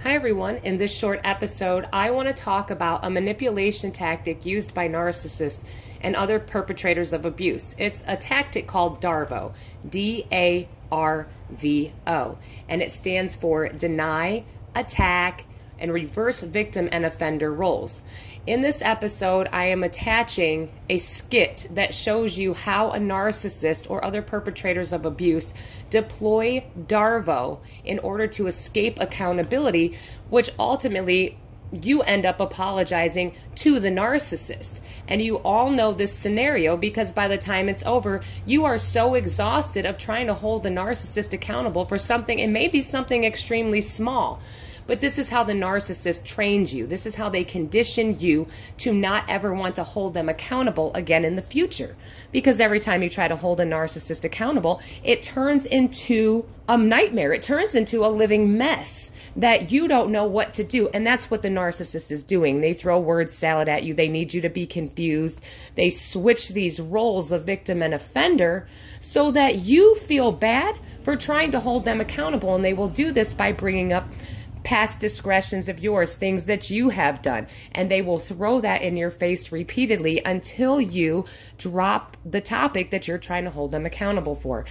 Hi everyone, in this short episode I want to talk about a manipulation tactic used by narcissists and other perpetrators of abuse. It's a tactic called D.A.R.V.O, D-A.R.V.O, and it stands for Deny, Attack, and Reverse Victim and Offender Roles. In this episode, I am attaching a skit that shows you how a narcissist or other perpetrators of abuse deploy D.A.R.V.O in order to escape accountability, which ultimately you end up apologizing to the narcissist. And you all know this scenario because by the time it's over, you are so exhausted of trying to hold the narcissist accountable for something, and maybe something extremely small. But this is how the narcissist trains you. This is how they condition you to not ever want to hold them accountable again in the future. Because every time you try to hold a narcissist accountable, it turns into a nightmare. It turns into a living mess that you don't know what to do. And that's what the narcissist is doing. They throw word salad at you. They need you to be confused. They switch these roles of victim and offender so that you feel bad for trying to hold them accountable. And they will do this by bringing up past discretions of yours, things that you have done, and they will throw that in your face repeatedly until you drop the topic that you're trying to hold them accountable for.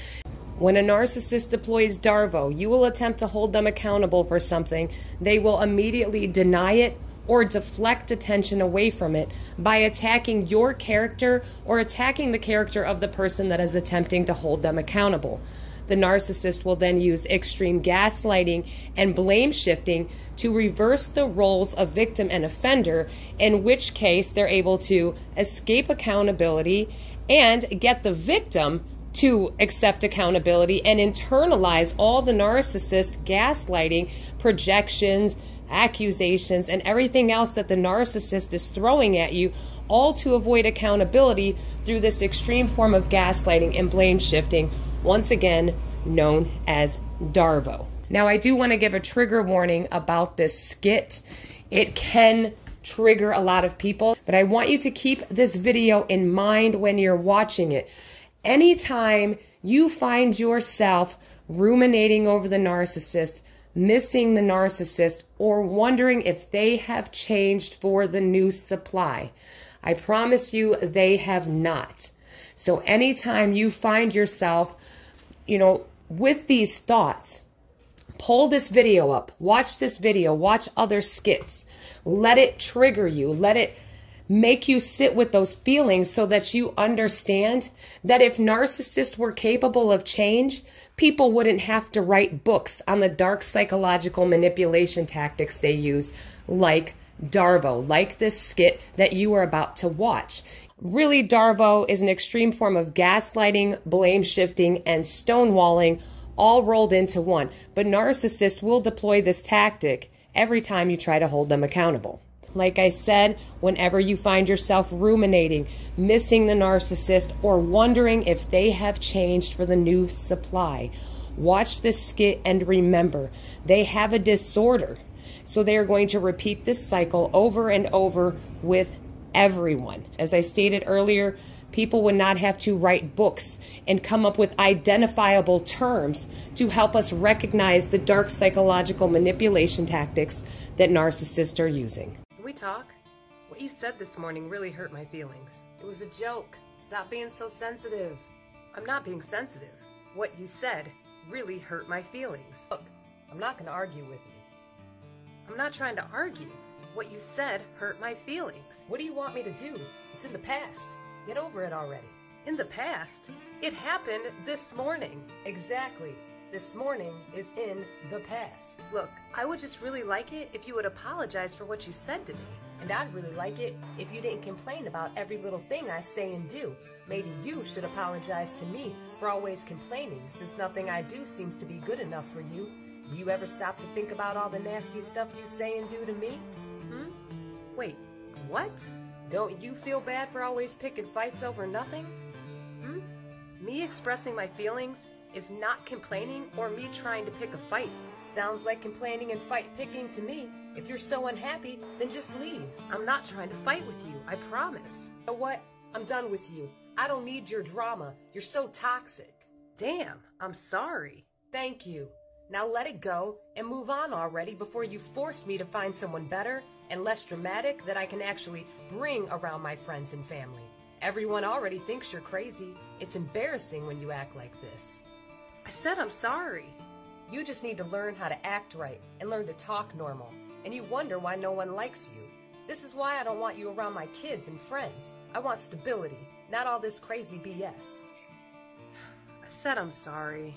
When a narcissist deploys D.A.R.V.O, you will attempt to hold them accountable for something. They will immediately deny it or deflect attention away from it by attacking your character or attacking the character of the person that is attempting to hold them accountable. The narcissist will then use extreme gaslighting and blame shifting to reverse the roles of victim and offender, in which case they're able to escape accountability and get the victim to accept accountability and internalize all the narcissist gaslighting, projections, accusations, and everything else that the narcissist is throwing at you, all to avoid accountability through this extreme form of gaslighting and blame shifting, once again known as D.A.R.V.O. Now, I do want to give a trigger warning about this skit. It can trigger a lot of people, but I want you to keep this video in mind when you're watching it. Anytime you find yourself ruminating over the narcissist, missing the narcissist, or wondering if they have changed for the new supply, I promise you they have not. So anytime you find yourself, with these thoughts, pull this video up, watch this video, watch other skits, let it trigger you, let it make you sit with those feelings so that you understand that if narcissists were capable of change, people wouldn't have to write books on the dark psychological manipulation tactics they use, like D.A.R.V.O, like this skit that you are about to watch. Really, D.A.R.V.O is an extreme form of gaslighting, blame shifting, and stonewalling, all rolled into one. But narcissists will deploy this tactic every time you try to hold them accountable. Like I said, whenever you find yourself ruminating, missing the narcissist, or wondering if they have changed for the new supply, watch this skit and remember, they have a disorder. So they are going to repeat this cycle over and over with everyone. As I stated earlier, people would not have to write books and come up with identifiable terms to help us recognize the dark psychological manipulation tactics that narcissists are using. Can we talk? What you said this morning really hurt my feelings. It was a joke. Stop being so sensitive. I'm not being sensitive. What you said really hurt my feelings. Look, I'm not going to argue with you. I'm not trying to argue. What you said hurt my feelings. What do you want me to do? It's in the past. Get over it already. In the past? It happened this morning. Exactly. This morning is in the past. Look, I would just really like it if you would apologize for what you said to me. And I'd really like it if you didn't complain about every little thing I say and do. Maybe you should apologize to me for always complaining, since nothing I do seems to be good enough for you. Do you ever stop to think about all the nasty stuff you say and do to me? Wait, what? Don't you feel bad for always picking fights over nothing? Me expressing my feelings is not complaining or me trying to pick a fight. Sounds like complaining and fight picking to me. If you're so unhappy, then just leave. I'm not trying to fight with you, I promise. You know what? I'm done with you. I don't need your drama. You're so toxic. Damn, I'm sorry. Thank you. Now let it go and move on already before you force me to find someone better and less dramatic that I can actually bring around my friends and family. Everyone already thinks you're crazy. It's embarrassing when you act like this. I said I'm sorry. You just need to learn how to act right and learn to talk normal. And you wonder why no one likes you. This is why I don't want you around my kids and friends. I want stability, not all this crazy BS. I said I'm sorry.